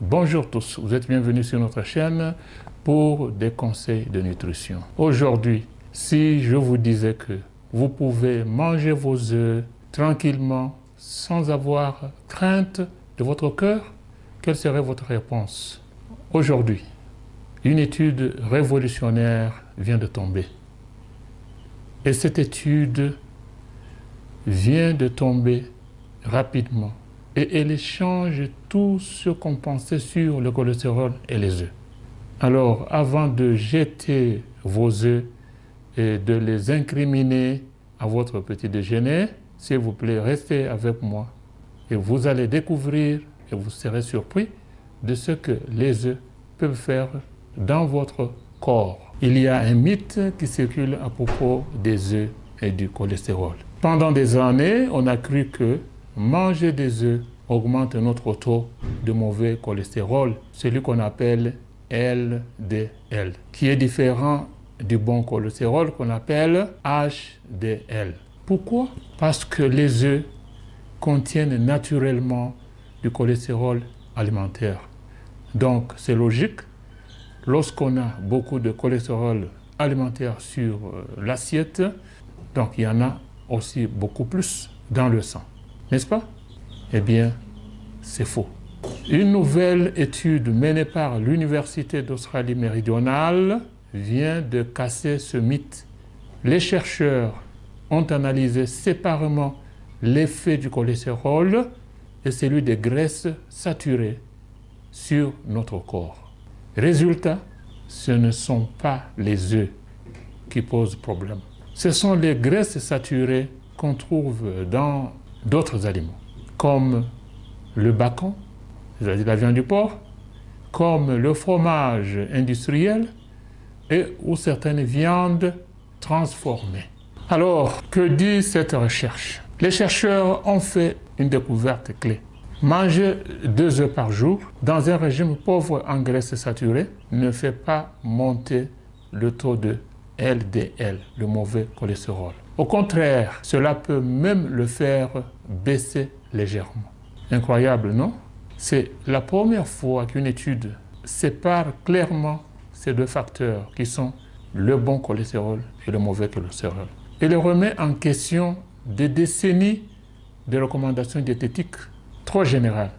Bonjour tous, vous êtes bienvenus sur notre chaîne pour des conseils de nutrition. Aujourd'hui, si je vous disais que vous pouvez manger vos œufs tranquillement sans avoir crainte de votre cœur, quelle serait votre réponse? Aujourd'hui, une étude révolutionnaire vient de tomber. Et cette étude vient de tomber rapidement. Et elle change tout ce qu'on pensait sur le cholestérol et les œufs. Alors, avant de jeter vos œufs et de les incriminer à votre petit déjeuner, s'il vous plaît, restez avec moi. Et vous allez découvrir, et vous serez surpris, de ce que les œufs peuvent faire dans votre corps. Il y a un mythe qui circule à propos des œufs et du cholestérol. Pendant des années, on a cru que manger des œufs augmente notre taux de mauvais cholestérol, celui qu'on appelle LDL, qui est différent du bon cholestérol qu'on appelle HDL. Pourquoi? Parce que les œufs contiennent naturellement du cholestérol alimentaire. Donc c'est logique, lorsqu'on a beaucoup de cholestérol alimentaire sur l'assiette, donc il y en a aussi beaucoup plus dans le sang. N'est-ce pas? Eh bien, c'est faux. Une nouvelle étude menée par l'Université d'Australie méridionale vient de casser ce mythe. Les chercheurs ont analysé séparément l'effet du cholestérol et celui des graisses saturées sur notre corps. Résultat, ce ne sont pas les œufs qui posent problème. Ce sont les graisses saturées qu'on trouve dans d'autres aliments, comme le bacon, c'est-à-dire la viande du porc, comme le fromage industriel ou certaines viandes transformées. Alors, que dit cette recherche? Les chercheurs ont fait une découverte clé. Manger 2 œufs par jour dans un régime pauvre en graisses saturées ne fait pas monter le taux de LDL, le mauvais cholestérol. Au contraire, cela peut même le faire baisser légèrement. Incroyable, non? C'est la première fois qu'une étude sépare clairement ces deux facteurs qui sont le bon cholestérol et le mauvais cholestérol. Et le remet en question des décennies de recommandations diététiques trop générales.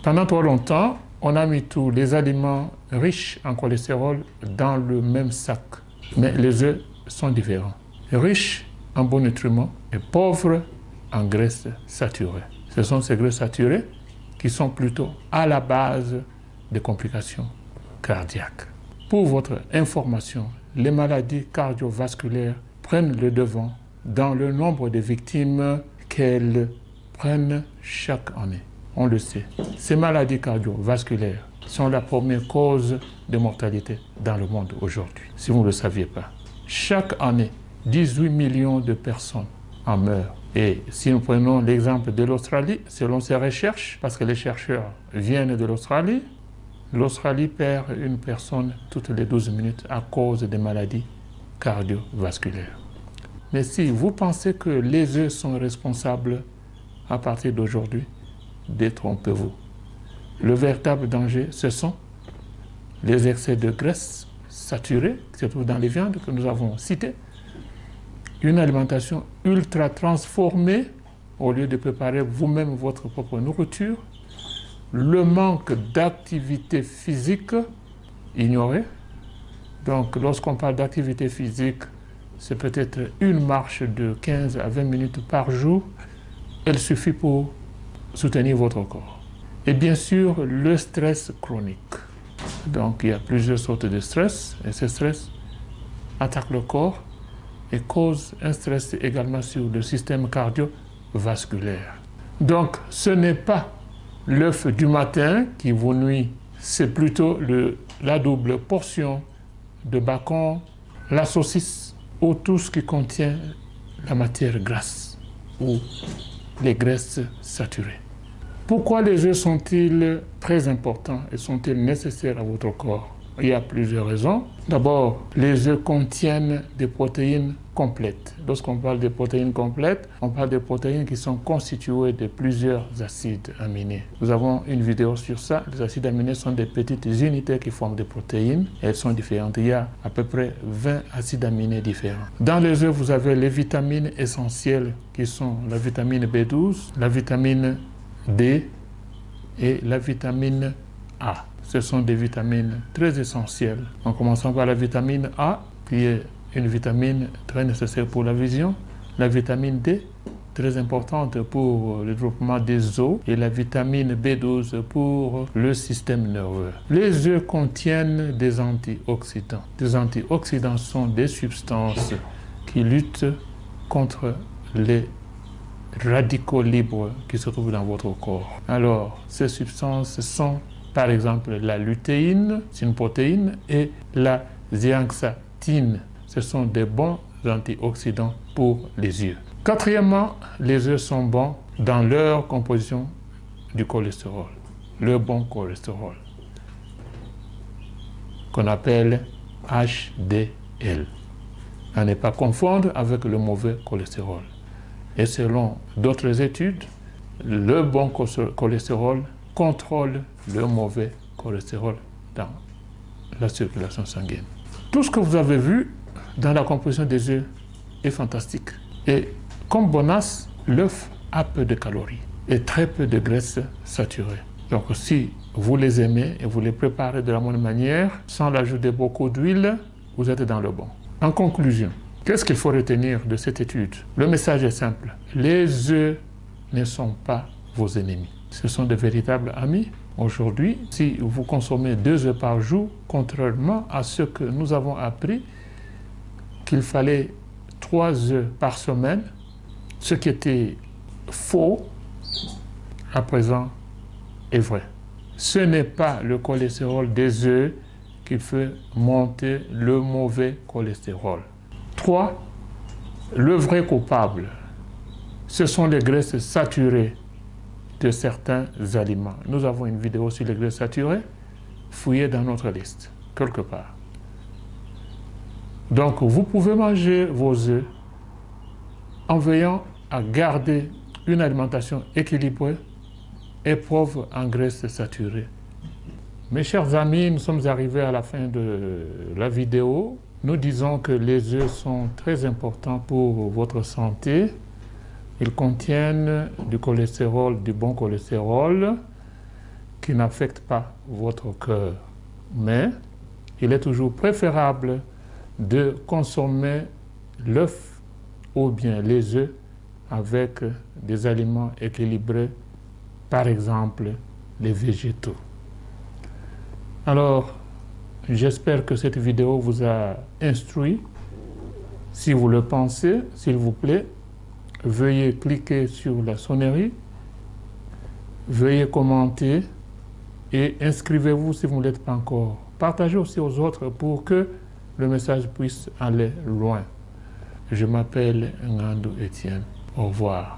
Pendant trop longtemps, on a mis tous les aliments riches en cholestérol dans le même sac. Mais les œufs sont différents. Riches en bons nutriments et pauvres en graisses saturées. Ce sont ces graisses saturées qui sont plutôt à la base des complications cardiaques. Pour votre information, les maladies cardiovasculaires prennent le devant dans le nombre de victimes qu'elles prennent chaque année. On le sait, ces maladies cardiovasculaires sont la première cause de mortalité dans le monde aujourd'hui, si vous ne le saviez pas. Chaque année, 18 millions de personnes en meurent. Et si nous prenons l'exemple de l'Australie, selon ces recherches, parce que les chercheurs viennent de l'Australie, l'Australie perd une personne toutes les 12 minutes à cause des maladies cardiovasculaires. Mais si vous pensez que les œufs sont responsables à partir d'aujourd'hui, détrompez-vous. Le véritable danger, ce sont les excès de graisse saturée, qui se trouvent dans les viandes que nous avons citées, une alimentation ultra transformée, au lieu de préparer vous-même votre propre nourriture, le manque d'activité physique ignorée. Donc, lorsqu'on parle d'activité physique, c'est peut-être une marche de 15 à 20 minutes par jour. Elle suffit pour soutenir votre corps. Et bien sûr, le stress chronique. Donc, il y a plusieurs sortes de stress, et ce stress attaque le corps et cause un stress également sur le système cardiovasculaire. Donc, ce n'est pas l'œuf du matin qui vous nuit, c'est plutôt la double portion de bacon, la saucisse ou tout ce qui contient la matière grasse ou les graisses saturées. Pourquoi les œufs sont-ils très importants et sont-ils nécessaires à votre corps? Il y a plusieurs raisons. D'abord, les œufs contiennent des protéines complètes. Lorsqu'on parle de protéines complètes, on parle de protéines qui sont constituées de plusieurs acides aminés. Nous avons une vidéo sur ça. Les acides aminés sont des petites unités qui forment des protéines. Elles sont différentes. Il y a à peu près 20 acides aminés différents. Dans les œufs, vous avez les vitamines essentielles qui sont la vitamine B12, la vitamine D et la vitamine A. Ce sont des vitamines très essentielles. En commençant par la vitamine A, qui est une vitamine très nécessaire pour la vision, la vitamine D, très importante pour le développement des os, et la vitamine B12 pour le système nerveux. Les œufs contiennent des antioxydants. Des antioxydants sont des substances qui luttent contre les radicaux libres qui se trouvent dans votre corps. Alors, ces substances sont par exemple la lutéine, c'est une protéine, et la zéaxanthine. Ce sont des bons antioxydants pour les yeux. Quatrièmement, les œufs sont bons dans leur composition du cholestérol, le bon cholestérol, qu'on appelle HDL. À ne pas confondre avec le mauvais cholestérol. Et selon d'autres études, le bon cholestérol contrôle le mauvais cholestérol dans la circulation sanguine. Tout ce que vous avez vu dans la composition des œufs est fantastique. Et comme bonus, l'œuf a peu de calories et très peu de graisses saturées. Donc si vous les aimez et vous les préparez de la bonne manière, sans l'ajouter beaucoup d'huile, vous êtes dans le bon. En conclusion, qu'est-ce qu'il faut retenir de cette étude? Le message est simple. Les œufs ne sont pas vos ennemis. Ce sont de véritables amis. Aujourd'hui, si vous consommez 2 œufs par jour, contrairement à ce que nous avons appris, qu'il fallait 3 œufs par semaine, ce qui était faux, à présent est vrai. Ce n'est pas le cholestérol des œufs qui fait monter le mauvais cholestérol. 3. Le vrai coupable, ce sont les graisses saturées de certains aliments. Nous avons une vidéo sur les graisses saturées, fouillez dans notre liste, quelque part. Donc, vous pouvez manger vos œufs en veillant à garder une alimentation équilibrée et pauvre en graisses saturées. Mes chers amis, nous sommes arrivés à la fin de la vidéo. Nous disons que les œufs sont très importants pour votre santé. Ils contiennent du cholestérol, du bon cholestérol, qui n'affecte pas votre cœur. Mais il est toujours préférable de consommer l'œuf ou bien les œufs avec des aliments équilibrés, par exemple les végétaux. Alors, j'espère que cette vidéo vous a instruit. Si vous le pensez, s'il vous plaît, veuillez cliquer sur la sonnerie, veuillez commenter et inscrivez-vous si vous ne l'êtes pas encore. Partagez aussi aux autres pour que le message puisse aller loin. Je m'appelle Ngandou Etienne. Au revoir.